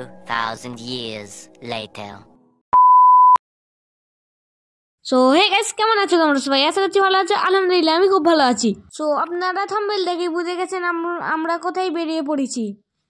2,000 years later. So hey guys, কেমন আছো তোমরা সবাই? আশা করছি ভালো আছো। আলহামদুলিল্লাহ আমি খুব ভালো আছি। সো আপনারা থাম্বনেল দেখে বুঝে গেছেন আমরা কোথায় বেরিয়ে পড়েছি।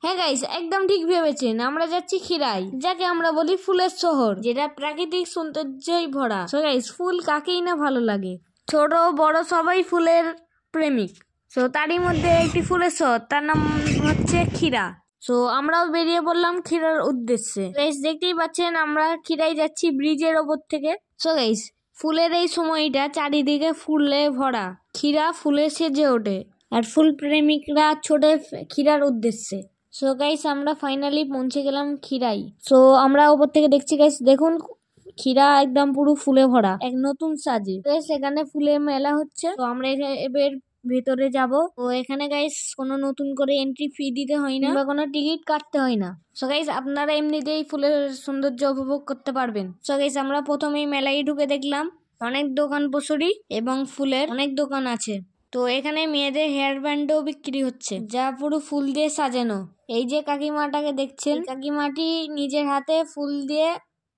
হ্যাঁ গাইস, একদম ঠিক ভেবেছেন, আমরা যাচ্ছি খিরাই, যাকে আমরা বলি ফুলের শহর, যেটা প্রাকৃতিক সৌন্দর্যই ভরা। সো গাইস, ফুল কাকেই না ভালো লাগে, ছোট বড় সবাই ফুলের প্রেমিক। সো তারই মধ্যে একটি ফুলের শহর, তার নাম হচ্ছে খিরা। সো আমরাও বেরিয়ে পড়লাম খিরার উদ্দেশ্যে। গাইস দেখতেই পাচ্ছেন আমরা খিরাই যাচ্ছি ব্রিজের ওপর থেকে। সো গাইস, ফুলের এই সময়টা চারিদিকে ফুলে ভরা, খিরা ফুলে সেজে ওঠে আর ফুল প্রেমিকরা ছোটে খিরার উদ্দেশ্যে। সো গাইস, আমরা ফাইনালি পৌঁছে গেলাম খিরাই। সো আমরা ওপর থেকে দেখছি গাইস, দেখুন খিরা একদম পুরো ফুলে ভরা, এক নতুন সাজে। সেখানে ফুলের মেলা হচ্ছে। তো আমরা এবার ভেতরে যাব। তো এখানে গাইস কোনো নতুন করে এন্ট্রি ফি দিতে হয় না বা কোনো টিকিট কাটতে হয় না। সো গাইস, আপনারা এমনিতেই ফুলের সৌন্দর্য উপভোগ করতে পারবেন। সো গাইস, আমরা প্রথমেই মেলায় ঢুকে দেখলাম অনেক দোকান বসরি এবং ফুলের অনেক দোকান আছে। তো এখানে মেয়েদের হেয়ার ব্যান্ডও বিক্রি হচ্ছে, যা পুরো ফুল দিয়ে সাজানো। এই যে কাকিমাটাকে দেখছেন, কাকিমাটি নিজের হাতে ফুল দিয়ে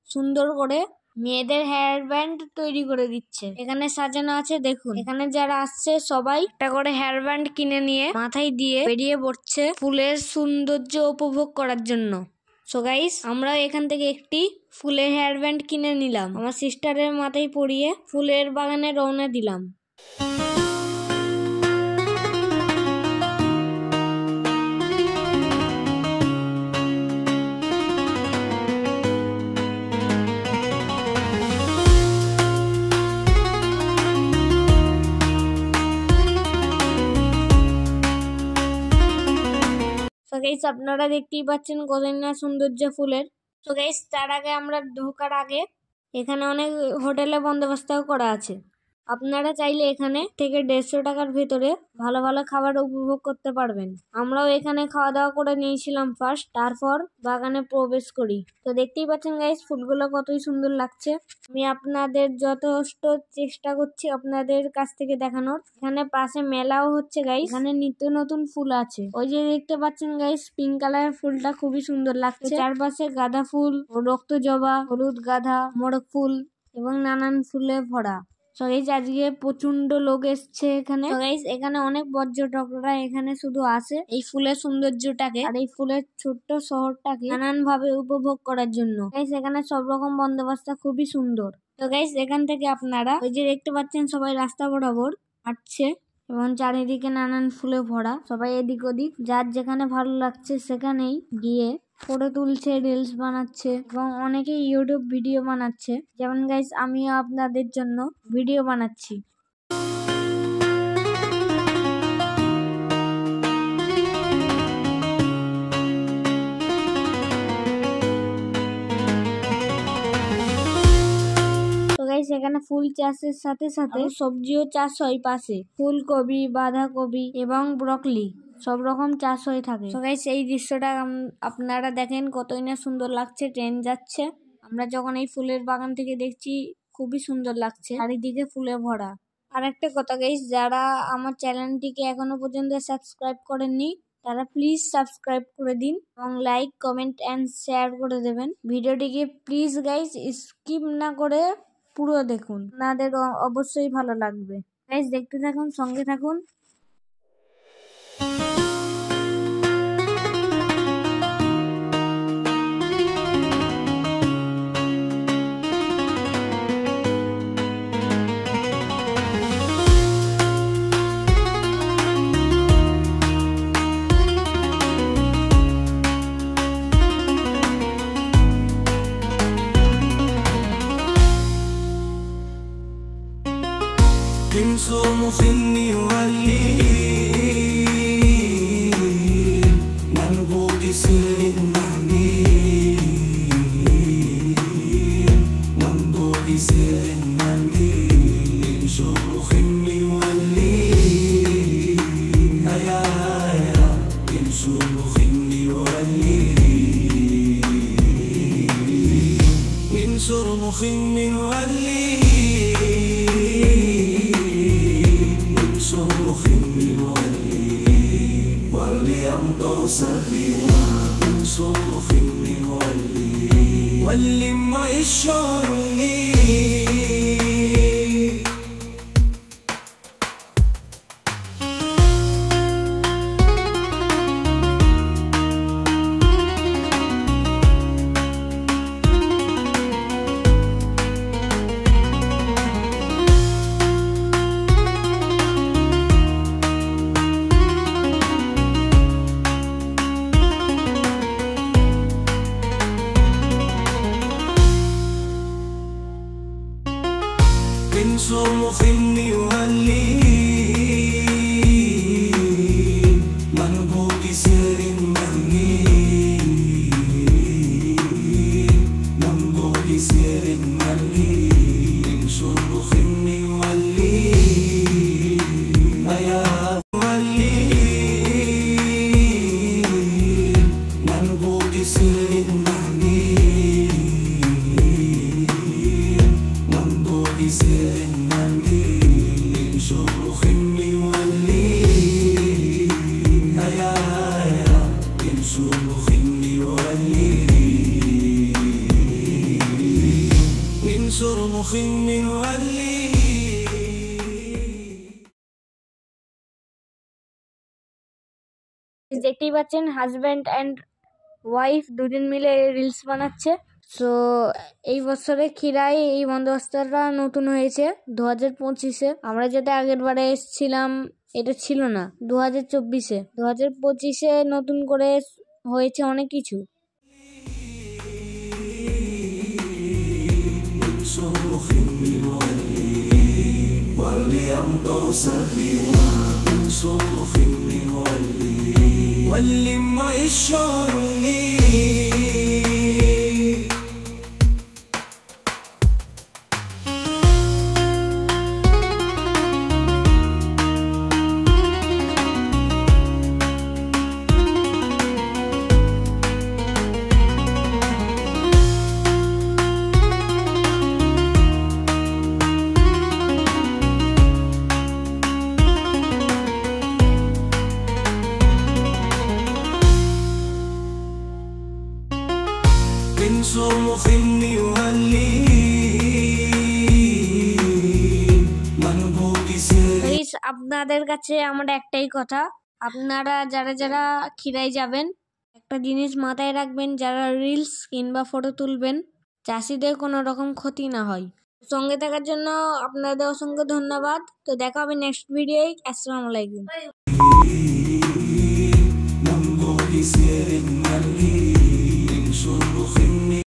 সুন্দর করে মেয়েদের হেয়ার ব্যান্ড তৈরি করে দিচ্ছে। এখানে সাজানো আছে দেখুন। এখানে যারা আসছে সবাই একটা করে হেয়ার ব্যান্ড কিনে নিয়ে মাথায় দিয়ে বেরিয়ে পড়ছে ফুলের সৌন্দর্য উপভোগ করার জন্য। সো গাইস, আমরা এখান থেকে একটি ফুলের হেয়ার ব্যান্ড কিনে নিলাম, আমার সিস্টারের মাথায় পরিয়ে ফুলের বাগানে রওনা দিলাম। তো গাইস, আপনারা দেখতেই পাচ্ছেন কতই না সৌন্দর্য ফুলের। তো গাইস, তার আগে আমরা ঢোকার আগে এখানে অনেক হোটেলে বন্দোবস্তও করা আছে। আপনারা চাইলে এখানে থেকে 150 টাকার ভেতরে ভালো ভালো খাবার উপভোগ করতে পারবেন। আমরাও এখানে খাওয়া দাওয়া করে নিয়েছিলাম ফার্স্ট, তারপর বাগানে প্রবেশ করি। তো দেখতেই পাচ্ছেন গাইস, ফুলগুলো কতই সুন্দর লাগছে। আমি আপনাদের যথেষ্ট চেষ্টা করছি আপনাদের কাছ থেকে দেখানোর। এখানে পাশে মেলাও হচ্ছে গাইস, এখানে নিত্য নতুন ফুল আছে। ওই যে দেখতে পাচ্ছেন গাইস, পিঙ্ক কালারের ফুলটা খুবই সুন্দর লাগছে। চারপাশে গাঁদা ফুল, রক্ত জবা, হলুদ গাঁদা, মোরগ ফুল এবং নানান ফুলে ভরা। সো গাইস, আজকে প্রচন্ড লোক এসছে এখানে। সো গাইস, এখানে অনেক পর্যটকরা এখানে শুধু আসে এই ফুলের সৌন্দর্যটাকে আর এই ফুলের ছোট্ট শহরটাকে নানান ভাবে উপভোগ করার জন্য। গাইস, এখানে সব রকম বন্দোবস্ত খুবই সুন্দর। তো গাইস, এখান থেকে আপনারা ওই যে দেখতে পাচ্ছেন সবাই রাস্তা বরাবর হাঁটছে এবং চারিদিকে নানান ফুলে ভরা। সবাই এদিক ওদিক যার যেখানে ভালো লাগছে সেখানেই গিয়ে ফটো তুলছে, রিলস বানাচ্ছে এবং অনেকে ইউটিউব ভিডিও বানাচ্ছে। যেমন গাইস, আমিও আপনাদের জন্য ভিডিও বানাচ্ছি। তো গাইস, এখানে ফুল চাষের সাথে সাথে সবজিও চাষ হয় পাশে। ফুলকপি, বাঁধাকপি এবং ব্রকলি সব রকম চাষ হয়ে থাকে। তো গাইস, এই দৃশ্যটা আপনারা দেখেন কতই না সুন্দর লাগছে। ট্রেন যাচ্ছে, আমরা যখন এই ফুলের বাগান থেকে দেখছি খুবই সুন্দর লাগছে, চারিদিকে ফুলে ভরা। আর একটা কথা গাইস, যারা আমার চ্যানেলটিকে এখনো পর্যন্ত সাবস্ক্রাইব করেননি তারা প্লিজ সাবস্ক্রাইব করে দিন এবং লাইক, কমেন্ট এন্ড শেয়ার করে দেবেন। ভিডিওটিকে প্লিজ গাইস স্কিপ না করে পুরো দেখুন, আপনাদের অবশ্যই ভালো লাগবে। গাইস, দেখতে থাকুন, সঙ্গে থাকুন। تنصم خني وليل منبوط سر المعنيل منبوط سر المعنيل شوق خني وليل يا تنصم خني وليل من صرم خني وليل صرخ من ولي وليمضى سبيلا انصر مخني ولي ما يشعرني انصر مخني وهلي منبوط سر مهني منبوط سر مهني انصر مخني وهلي يا وهلي منبوط سر مهني منبوط سر انصر مخني ولي দেখতেই পাচ্ছেন হাজব্যান্ড অ্যান্ড ওয়াইফ দুজন মিলে রিলস বানাচ্ছে। সো এই বছরে খিরাই এই বন্দোবস্তটা নতুন হয়েছে 2025-এ। আমরা যেটা আগের বারে এসেছিলাম এটা ছিল না 2024-এ। 2025-এ নতুন করে হয়েছে অনেক কিছু। واللي ما يشعرني انصر مخني وهلي منبوط سر আপনাদের কাছে আমার একটাই কথা, আপনারা যারা যারা খিরাই যাবেন একটা জিনিস মাথায় রাখবেন, যারা রিলস কিংবা ফটো তুলবেন চাষিদের কোনো রকম ক্ষতি না হয়। সঙ্গে থাকার জন্য আপনাদের অসংখ্য ধন্যবাদ। তো দেখা হবে নেক্সট ভিডিওয়। আসসালামু আলাইকুম।